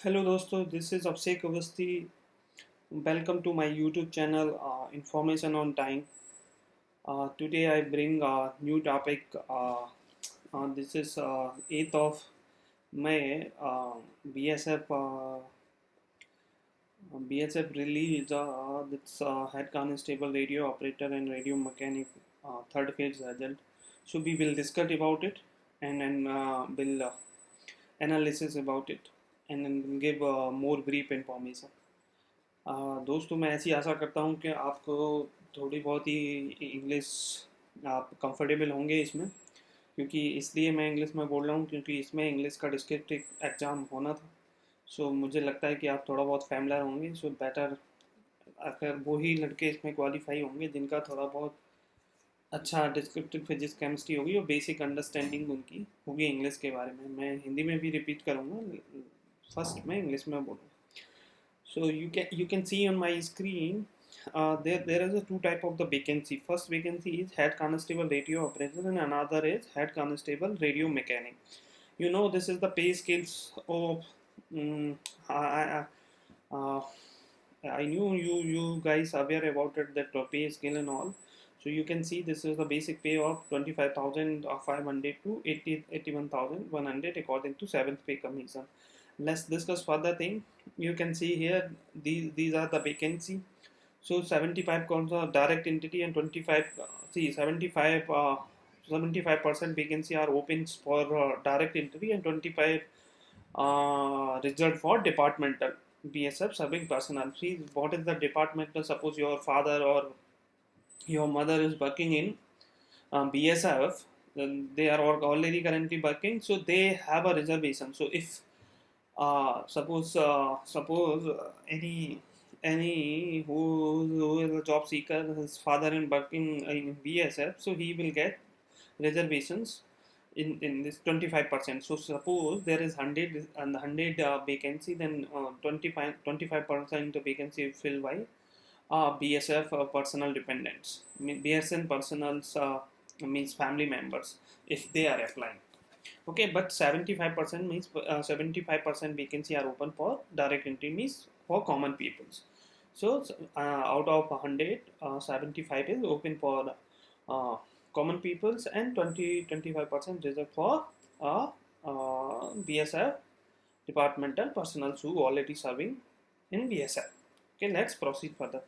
Hello दोस्तों, this is Abhishek Awasthi. Welcome to my YouTube channel information on time. Today I bring a new topic. This is 8th of May. BSF BSF released its head constable, radio operator and radio mechanic third phase result. So we will discuss about it and then will analysis about it and then give more brief information. दोस्तों, मैं ऐसी आशा करता हूँ कि आपको थोड़ी बहुत ही English आप कंफर्टेबल होंगे इसमें, क्योंकि इसलिए मैं इंग्लिश में बोल रहा हूँ क्योंकि इसमें इंग्लिश का डिस्क्रिप्टिव एग्ज़ाम होना था. सो मुझे लगता है कि आप थोड़ा बहुत फैमिलियर होंगे. सो बेटर अगर वही लड़के इसमें क्वालिफाई होंगे जिनका थोड़ा बहुत अच्छा डिस्क्रिप्टिव फिजिक्स केमिस्ट्री होगी और बेसिक अंडरस्टैंडिंग उनकी होगी इंग्लिश के बारे में. मैं हिंदी में भी रिपीट करूँगा, फर्स्ट मैं इंग्लिश में बोलूँगा. So you can see on my screen, there is a two type of the vacancy. First vacancy is head constable radio operator and another is head constable radio mechanic. This is the pay scales of I, uh, I knew you guys aware about it, that pay scale and all. So you can see this is the basic pay of 25,500 to 81,100 according to 7th pay commission. Let's discuss further thing. You can see here these are the vacancy. So 75 comes of direct entity and 25 75% vacancy are open for direct entry and 25 reserved for departmental BSF serving personnel. See what is the departmental. Suppose your father or your mother is working in BSF, then they are already currently working, so they have a reservation. So if suppose any who is a job seeker, his father is working in BSF, so he will get reservations in this 25%. So suppose there is 100 and 100 vacancy, then 25% vacancy filled by BSF personal dependents. BSN personals means family members if they are applying. Okay, but 75% means 75% vacancy are open for direct entry, means for common peoples. So out of 100, 75 is open for common peoples and 25% reserved for BSF departmental personnel who already serving in BSF. Okay, let's proceed further.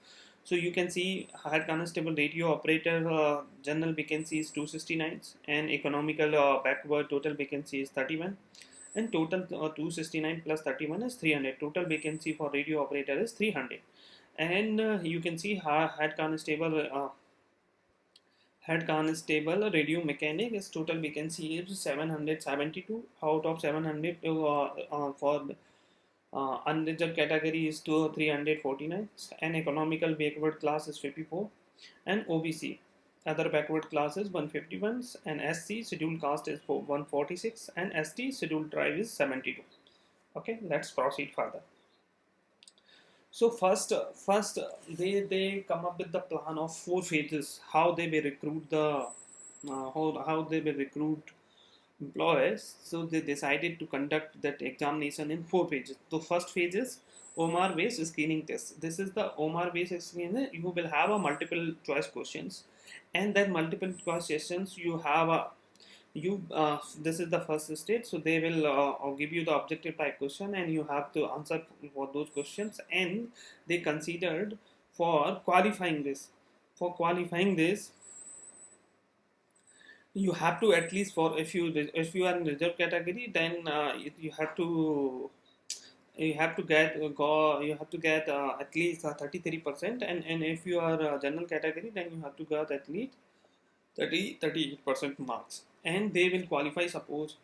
So you can see head constable radio operator general vacancy is 269 and economical backward total vacancy is 31 and total 269 plus 31 is 300. Total vacancy for radio operator is 300 and you can see head constable radio mechanic is total vacancy is 772. Out of 700 for unreserved category is 349 and economical backward class is 54 and OBC other backward class is 151 and SC scheduled caste is 146 and ST scheduled tribe is 72. Okay, let's proceed further. So first they come up with the plan of 4 phases how they will recruit the how they will recruit employees. So they decided to conduct that examination in 4 phases. The first phase is Omar based screening test. This is the Omar based screening. You will have a multiple choice questions, and that multiple choice questions you have a this is the first stage. So they will give you the objective type question and you have to answer for those questions, and they considered for qualifying this you have to at least for if you are in reserve category, then you have to get at least 33%, and if you are general category, then you have to get at least 38% marks, and they will qualify. Suppose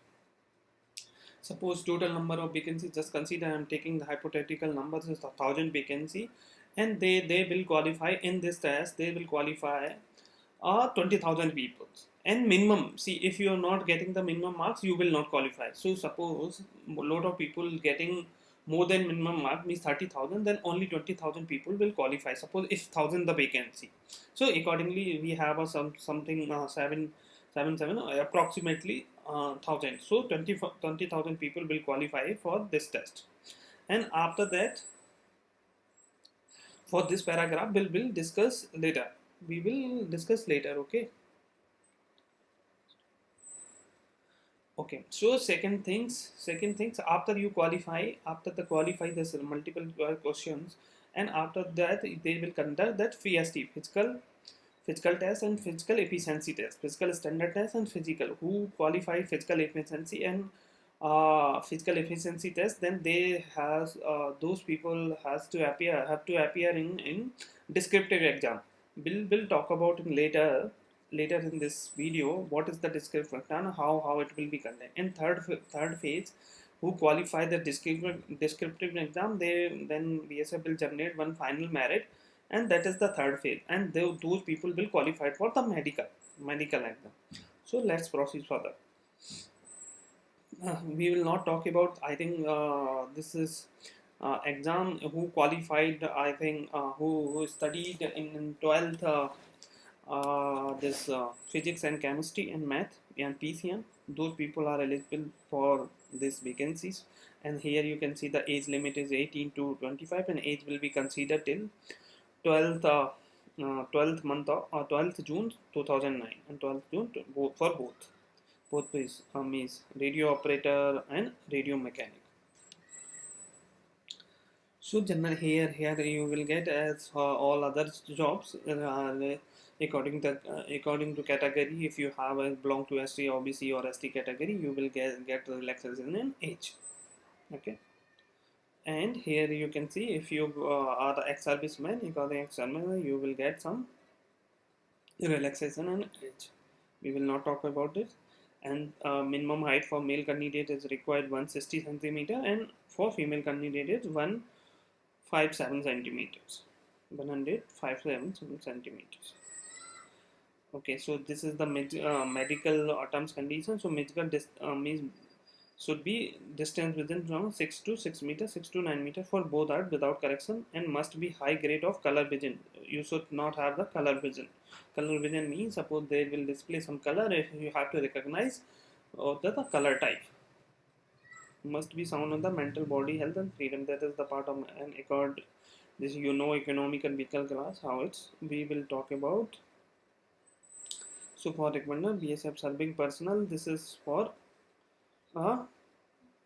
total number of vacancies, just consider I am taking the hypothetical numbers is 1,000 vacancy, and they will qualify in this test. They will qualify 20,000 people, and minimum, see, if you are not getting the minimum marks, you will not qualify. So suppose a lot of people getting more than minimum mark means 30,000, then only 20,000 people will qualify. Suppose if 1,000 the vacancy, so accordingly we have a something 7 approximately 1,000. So 20,000 people will qualify for this test, and after that, for this paragraph we'll discuss later. We will discuss later. Okay, so second things, after you qualify, after the qualify this multiple questions, and after that they will conduct that PST, physical test and physical efficiency test, physical standard test and physical. Who qualify physical efficiency and physical efficiency test, then they has those people have to appear in descriptive exam. We'll talk about in later in this video what is the descriptive exam, how it will be conducted. In third phase, who qualify the descriptive exam, they then BSF will generate one final merit, and that is the third phase, and those people will qualify for the medical exam. So let's proceed further. We will not talk about, I think this is exam who qualified, I think who studied in 12th this physics and chemistry and math and PCM. Those people are eligible for these vacancies, and here you can see the age limit is 18 to 25, and age will be considered till 12th 12th month of 12th June 2009 and 12th June for both means radio operator and radio mechanic. So general here you will get, as all other jobs according to category. If you have belong to SC, OBC or ST category, you will get relaxation in age. Okay. And here you can see, if you are the ex-serviceman, you will get some relaxation in age. We will not talk about it. And minimum height for male candidate is required 160 centimeter, and for female candidate is 157 centimeters. 157 centimeters. Okay, so this is the medical terms condition. So medical means should be distance within from 6 to 6 meters, 6 to 9 meters for both are without correction, and must be high grade of color vision. You should not have the color vision. Color vision means, suppose they will display some color, if you have to recognize the color type. Must be sound on the mental, body, health and freedom. That is the part of an accord. This economic and vehicle class, how it's we will talk about. So for recommender BSF serving personnel, this is for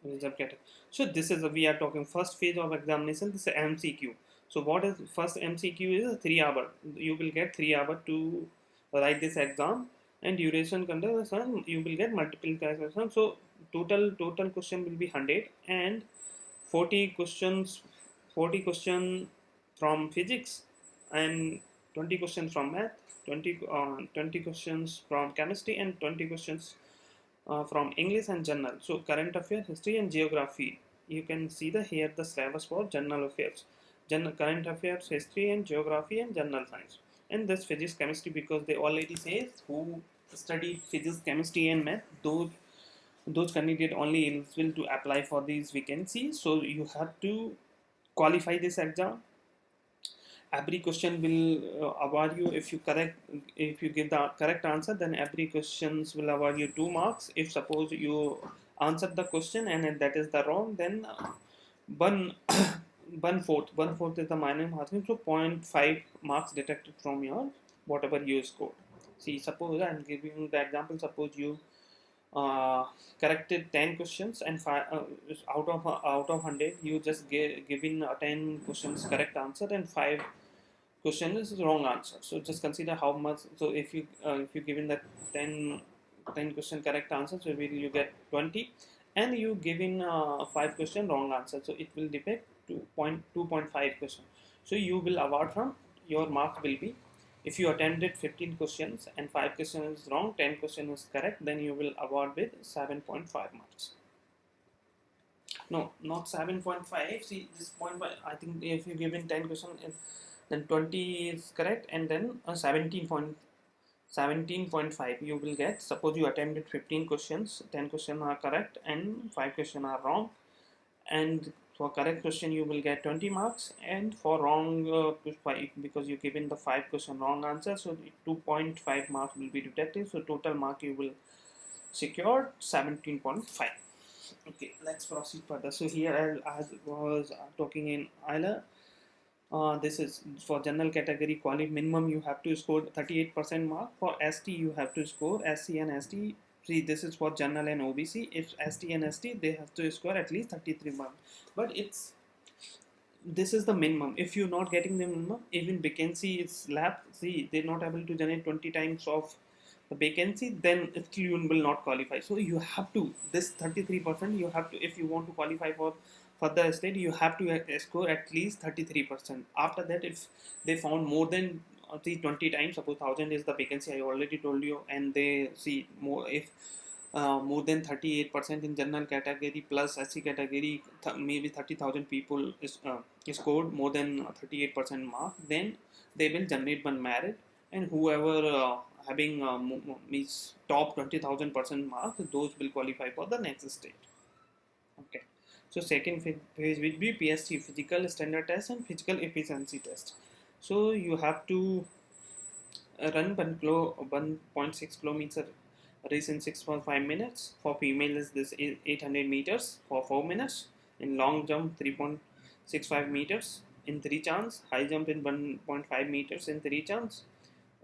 reserve category. So this is we are talking first phase of examination. This is MCQ. So what is first MCQ is 3 hour. You will get 3 hour to write this exam, and duration condition you will get multiple questions. So total question will be 100, and 40 questions from physics, and 20 questions from math, 20 questions from chemistry, and 20 questions from English and general. So current affairs, history and geography. You can see here the syllabus for general affairs, current affairs, history and geography and general science. And this physics, chemistry, because they already say who study physics, chemistry and math, those candidates only eligible to apply for these vacancies. So you have to qualify this exam. Every question will award you, if you give the correct answer, then every questions will award you 2 marks. If suppose you answer the question and that is the wrong, then one fourth is the minimum marking, so 0.5 marks deducted from your whatever you scored. See, suppose I'm giving the example. Suppose you corrected 10 questions, and out of 100 you just given 10 questions correct answer, and 5 question is wrong answer. So just consider how much. So if you given that 10 question correct answer, so you get 20, and you given 5 question wrong answer, so it will depict 2.5 question. So you will award from your mark will be, if you attended 15 questions and 5 questions is wrong, 10 question is correct, then you will award with 7.5 marks. No, not 7.5. See, this 0.5, I think if you given 10 question, then 20 is correct, and then 17.5 you will get. Suppose you attended 15 questions, 10 questions are correct and 5 questions are wrong, and for correct question you will get 20 marks, and for wrong because you given the 5 question wrong answer, so 2.5 marks will be deducted. So total mark you will secure 17.5. Okay, let's proceed further. So here, as was talking in ILA, this is for general category quality minimum you have to score 38% mark. For ST you have to score SC and ST. See, this is for general and OBC. If ST and ST, they have to score at least 33 marks. But it's this is the minimum. If you're not getting the minimum, even vacancy is lap. See, they're not able to generate 20 times of the vacancy, then you will not qualify. So you have to this 33%. You have to, if you want to qualify for further state, you have to score at least 33%. After that, if they found more than the 20 times, suppose 1,000 is the vacancy, I already told you, and they see more if more than 38% in general category plus SC category, maybe 30,000 people scored more than 38% mark, then they will generate one merit, and whoever having means top 20,000% mark, those will qualify for the next stage. Okay. So second phase will be PST, physical standard test and physical efficiency test. So you have to run 1.6 kilometer race in 6.5 minutes. For female is this 800 meters for 4 minutes. In long jump 3.65 meters in 3 chance. High jump in 1.5 meters in 3 chance.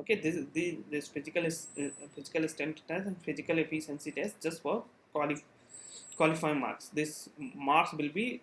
Okay, this physical strength test and physical efficiency test just for qualifying marks. This marks will be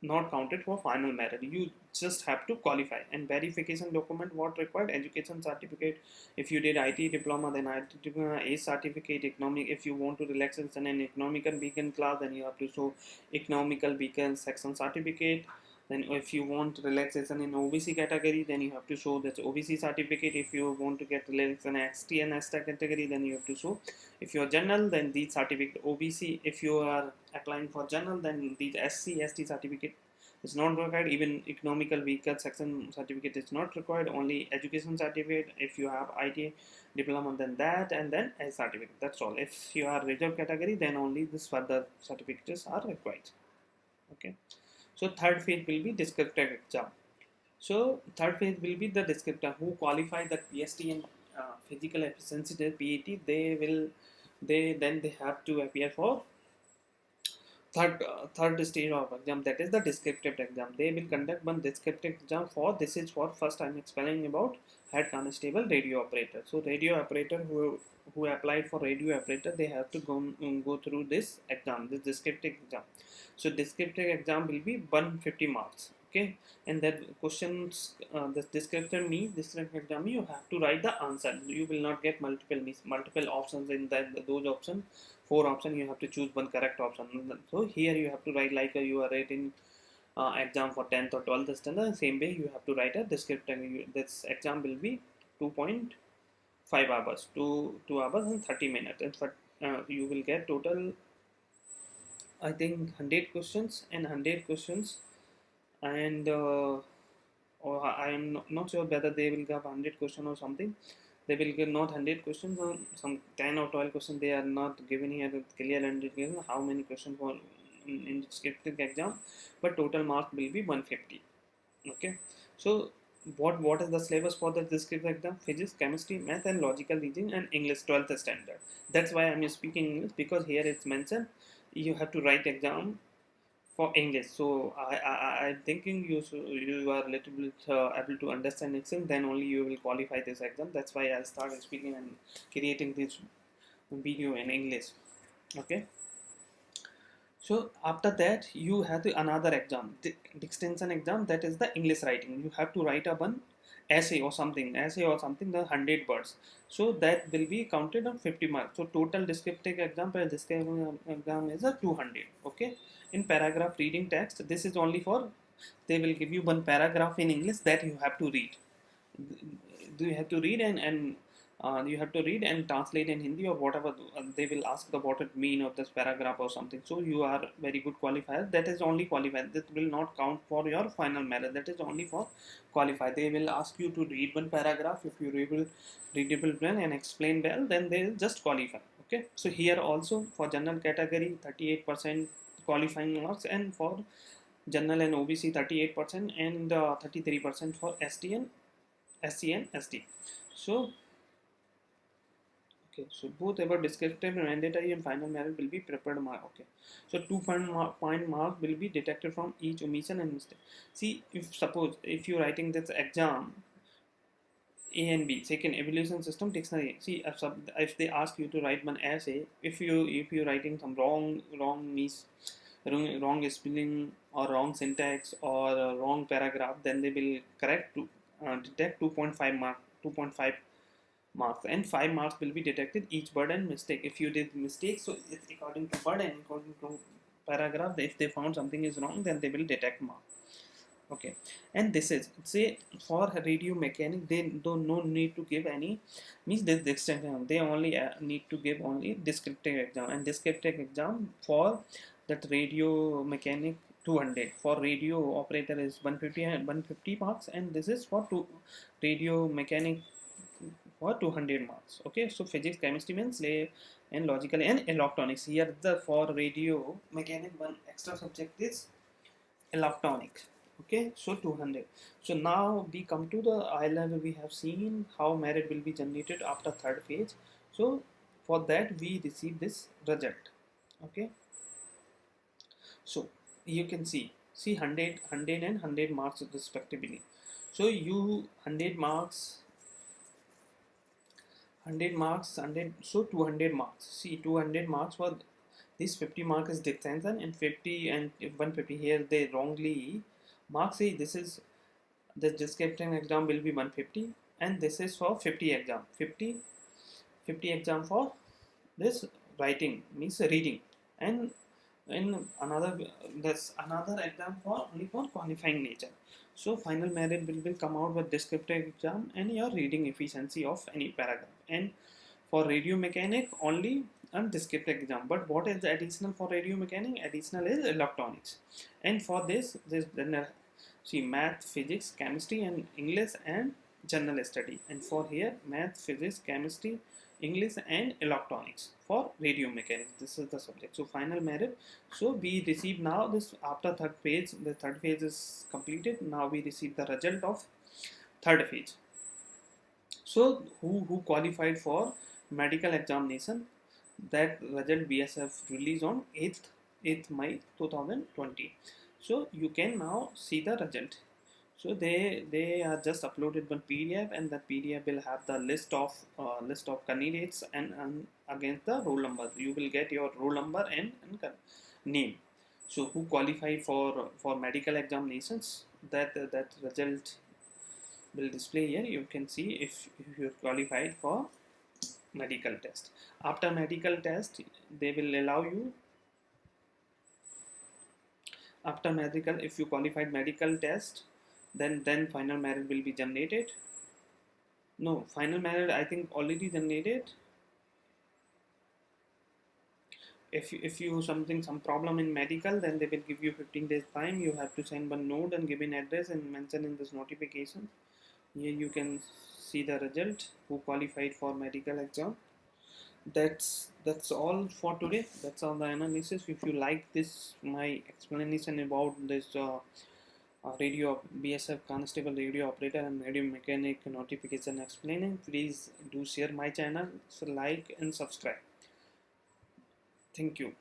not counted for final merit. You just have to qualify. And verification document what required: education certificate. If you did IT diploma, then IT diploma, A certificate. Economic, if you want to relaxation and economical weekend class, then you have to show economical weekend section certificate. Then if you want relaxation in OBC category, then you have to show that OBC certificate. If you want to get relaxation in ST and ST category, then you have to show. If you are general, then these certificate OBC. If you are applying for general, then these SC ST certificate is not required. Even economical vehicle section certificate is not required. Only education certificate. If you have IT diploma, then that, and then a certificate. That's all. If you are reserve category, then only this further certificates are required. Okay. So third phase will be descriptive exam. So third phase will be the descriptor who qualify the PST and physical efficiency test PET. They have to appear for third stage of exam, that is the descriptive exam. They will conduct one descriptive exam for this is for first I'm explaining about head constable radio operator. So radio operator who applied for radio operator, they have to go through this exam, this descriptive exam. So descriptive exam will be 150 marks. Okay, and that questions this descriptive exam you have to write the answer. You will not get multiple options in those options. 4 options, you have to choose one correct option. So here you have to write like you are writing exam for 10th or 12th standard. Same way you have to write a descriptive. This exam will be 2.5 hours, 2 hours and 30 minutes. And for, you will get total, I think, 100 questions and 100 questions. And or I am not sure whether they will have 100 questions or something. They will give not 100 questions, or some 10 or 12 questions. They are not given here clear indication how many questions for in descriptive exam, but total mark will be 150. Okay, so what is the syllabus for the descriptive exam? Physics, chemistry, math, and logical reasoning, and English 12th standard. That's why I'm speaking English, because here it's mentioned you have to write exam for English. So I'm thinking you are a little bit able to understand Excel, then only you will qualify this exam. That's why I started speaking and creating this video in English. Okay. So after that you have another exam, the extension exam, that is the English writing. You have to write a one essay or something, the 100 words. So that will be counted on 50 marks. So total descriptive exam is a 200. Okay. In paragraph reading text, this is only for, they will give you one paragraph in English that you have to read. You have to read and you have to read and translate in Hindi or whatever. They will ask the what it mean of this paragraph or something. So you are very good qualifier. That is only qualifier. That will not count for your final merit. That is only for qualify. They will ask you to read one paragraph. If you readable well and explain well, then they will just qualify. Okay. So here also for general category 38% qualifying marks, and for general and OBC 38% and 33% for ST and SC and ST. So Okay, so both about descriptive, mandatory, and final merit will be prepared mark. Okay, so 2 point mark will be detected from each omission and mistake. See, if suppose if you're writing this exam A and B, second evaluation system dictionary. See, if they ask you to write one essay, if you're writing some wrong spelling or wrong syntax or a wrong paragraph, then they will correct to detect 2.5 marks, and 5 marks will be detected each word and mistake. If you did mistake, so it's according to word and according to paragraph. If they found something is wrong, then they will detect mark. Okay, and this is say for radio mechanic, they don't no need to give any, means this exam, they only need to give only descriptive exam, and descriptive exam for that radio mechanic 200, for radio operator is 150 and 150 marks, and this is for two radio mechanic for 200 marks. Okay, so physics, chemistry, means and logical and electronics. Here the for radio mechanic one extra subject is electronic. Okay, so 200. So now we come to the eye level. We have seen how merit will be generated after third phase. So for that we receive this result. Okay, so you can see 100 and 100 marks respectively. So you 100 marks, 100 marks, 100, so 200 marks. See, 200 marks for this 50 mark is distinction, and 50 and 150 here they wrongly mark. See, this is the description exam will be 150, and this is for 50 exam, 50 exam for this writing, means reading, and in another there's another exam for only for qualifying nature. So final merit will come out with descriptive exam and your reading efficiency of any paragraph, and for radio mechanic only and descriptive exam. But what is the additional for radio mechanic? Additional is electronics, and for this then see math, physics, chemistry, and English and general study. And for here math, physics, chemistry, English, and electronics for radio mechanics. This is the subject. So final merit. So we receive now this after third phase. The third phase is completed. Now we receive the result of third phase. So who qualified for medical examination? That result BSF released on 8th May 2020. So you can now see the result. So they are just uploaded one PDF, and that PDF will have the list of candidates and against the roll number. You will get your roll number and name. So who qualify for medical examinations? That result will display here. You can see if you are qualified for medical test. After medical test, they will allow you. After medical, if you qualified medical test, then final merit will be generated. No, final merit I think already generated. If you some problem in medical, then they will give you 15 days time. You have to send one note and give an address and mention in this notification. Here you can see the result who qualified for medical exam. That's all for today. That's all the analysis. If you like this my explanation about this radio BSF constable, radio operator, and radio mechanic notification explaining, please do share my channel, so like and subscribe. Thank you.